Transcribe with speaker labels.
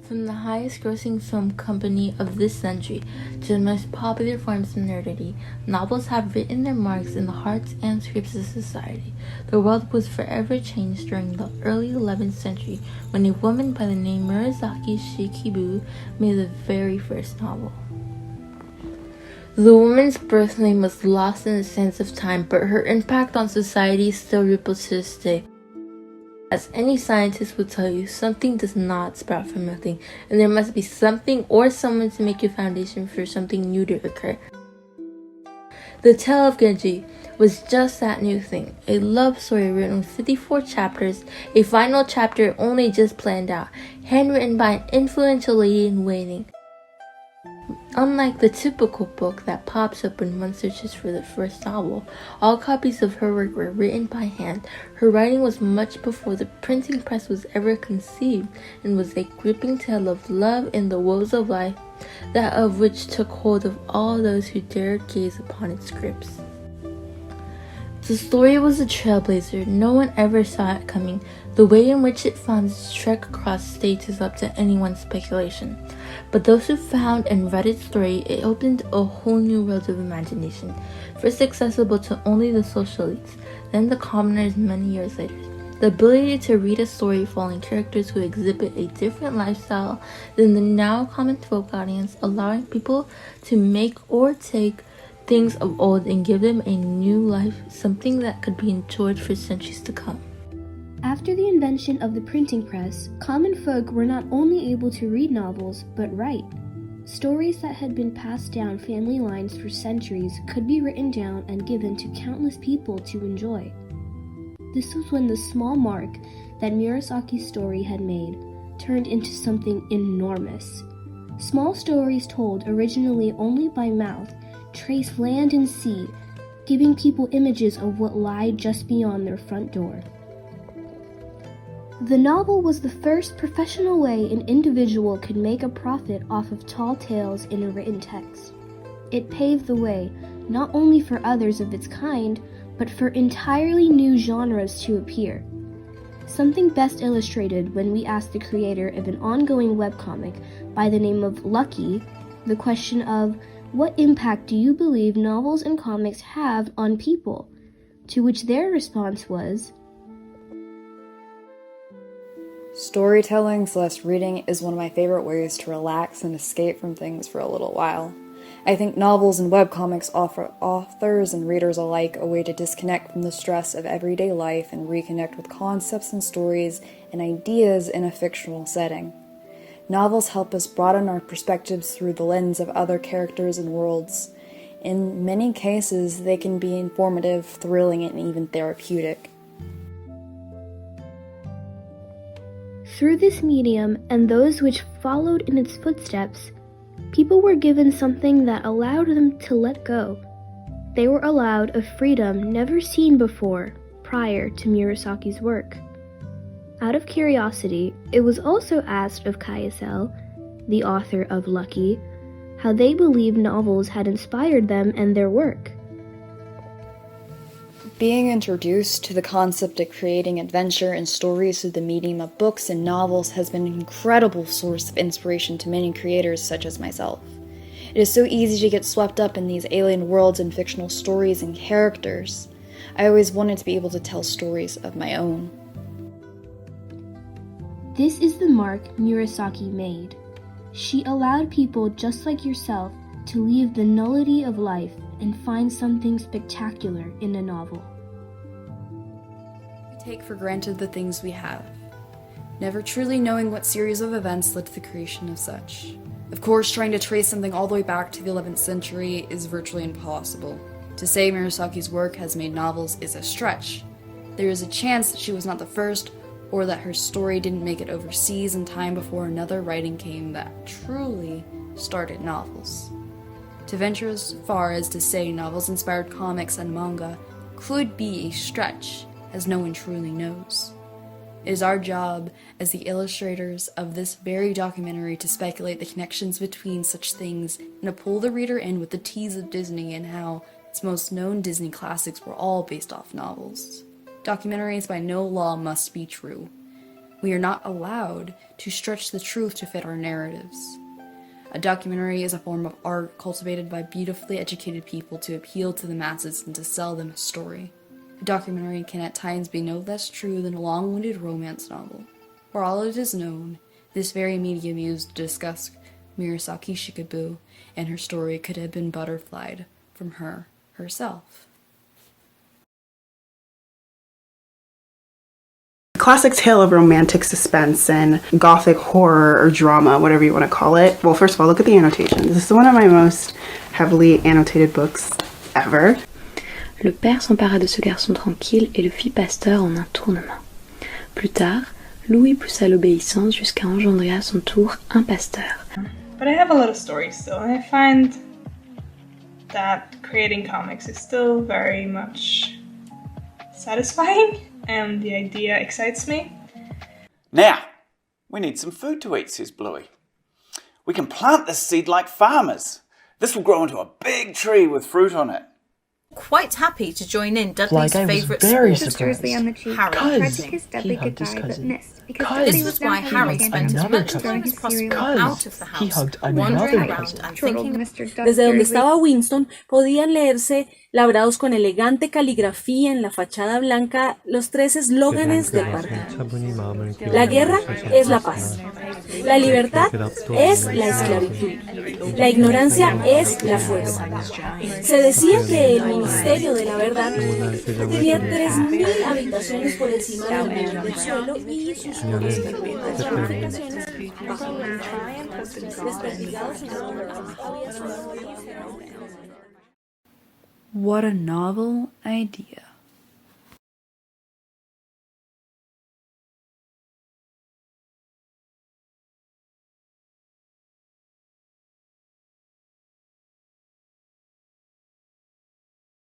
Speaker 1: From the highest-grossing film company of this century to the most popular forms of nerdity, novels have written their marks in the hearts and scripts of society. The world was forever changed during the early 11th century when a woman by the name Murasaki Shikibu made the very first novel. The woman's birth name was lost in the sands of time, but her impact on society still ripples to this day. As any scientist will tell you, something does not sprout from nothing, and there must be something or someone to make a foundation for something new to occur. The Tale of Genji was just that new thing, a love story written with 54 chapters, a final chapter only just planned out, handwritten by an influential lady in waiting. Unlike the typical book that pops up when one searches for the first novel, all copies of her work were written by hand. Her writing was much before the printing press was ever conceived, and was a gripping tale of love and the woes of life, that of which took hold of all those who dared gaze upon its scripts. The story was a trailblazer. No one ever saw it coming. The way in which it found its trek across states is up to anyone's speculation. But those who found and read its story, it opened a whole new world of imagination, first accessible to only the social elites, then the commoners many years later. The ability to read a story following characters who exhibit a different lifestyle than the now common folk audience, allowing people to make or take things of old and give them a new life, something that could be enjoyed for centuries to come.
Speaker 2: After the invention of the printing press, common folk were not only able to read novels, but write. Stories that had been passed down family lines for centuries could be written down and given to countless people to enjoy. This was when the small mark that Murasaki's story had made turned into something enormous. Small stories told originally only by mouth trace land and sea, giving people images of what lied just beyond their front door. The novel was the first professional way an individual could make a profit off of tall tales in a written text. It paved the way not only for others of its kind, but for entirely new genres to appear. Something best illustrated when we asked the creator of an ongoing webcomic by the name of Lucky the question of, what impact do you believe novels and comics have on people? To which their response was,
Speaker 3: Storytelling/reading is one of my favorite ways to relax and escape from things for a little while. I think novels and webcomics offer authors and readers alike a way to disconnect from the stress of everyday life and reconnect with concepts and stories and ideas in a fictional setting. Novels help us broaden our perspectives through the lens of other characters and worlds. In many cases, they can be informative, thrilling, and even therapeutic.
Speaker 2: through this medium and those which followed in its footsteps, people were given something that allowed them to let go. They were allowed a freedom never seen before prior to Murasaki's work. Out of curiosity, it was also asked of Kayasel, the author of Lucky, how they believed novels had inspired them and their work.
Speaker 3: Being introduced to the concept of creating adventure and stories through the medium of books and novels has been an incredible source of inspiration to many creators such as myself. It is so easy to get swept up in these alien worlds and fictional stories and characters. I always wanted to be able to tell stories of my own.
Speaker 2: This is the mark Murasaki made. She allowed people just like yourself to leave the nullity of life and find something spectacular in a novel.
Speaker 3: We take for granted the things we have, never truly knowing what series of events led to the creation of such. Of course, trying to trace something all the way back to the 11th century is virtually impossible. To say Murasaki's work has made novels is a stretch. There is a chance that she was not the first, or that her story didn't make it overseas in time before another writing came that truly started novels. To venture as far as to say novels inspired comics and manga could be a stretch, as no one truly knows. It is our job as the illustrators of this very documentary to speculate the connections between such things and to pull the reader in with the tease of Disney and how its most known Disney classics were all based off novels. Documentaries by no law must be true. We are not allowed to stretch the truth to fit our narratives. A documentary is a form of art cultivated by beautifully educated people to appeal to the masses and to sell them a story. A documentary can at times be no less true than a long-winded romance novel. For all it is known, this very medium used to discuss Murasaki Shikabue and her story could have been butterflied from her herself.
Speaker 4: Classic tale of romantic suspense and gothic horror or drama, whatever you want to call it. Well, first of all, look at the annotations. This is one of my most heavily annotated books ever.
Speaker 5: Le père s'empara de ce garçon tranquille et le fit pasteur en un tournement. Plus tard, Louis poussa l'obéissance jusqu'à engendrer à son tour un pasteur.
Speaker 6: But I have a lot of stories still, and I find that creating comics is still very much satisfying, and the idea excites me.
Speaker 7: Now, we need some food to eat, says Bluey. We can plant this seed like farmers. This will grow into a big tree with fruit on it.
Speaker 8: Quite happy to join in Dudley's favourite
Speaker 9: very
Speaker 8: sport,
Speaker 9: surprised.
Speaker 8: Harry.
Speaker 9: He hugged his cousin.
Speaker 8: This was why Harry spent as much time as possible out of the
Speaker 9: He
Speaker 8: house,
Speaker 9: hugged
Speaker 8: wandering
Speaker 9: another
Speaker 8: around
Speaker 9: cousin.
Speaker 8: and thinking.
Speaker 10: Desde donde estaba Winston, podían leerse, labrados con elegante caligrafía en la fachada blanca, los tres eslóganes del partido. La guerra es la paz. La libertad es la esclavitud. La ignorancia es la fuerza. Se decía que el Ministerio de la Verdad tenía 3.000 habitaciones por encima del nivel del suelo y sus ramificaciones bajo el desperdigados en
Speaker 3: What a novel idea.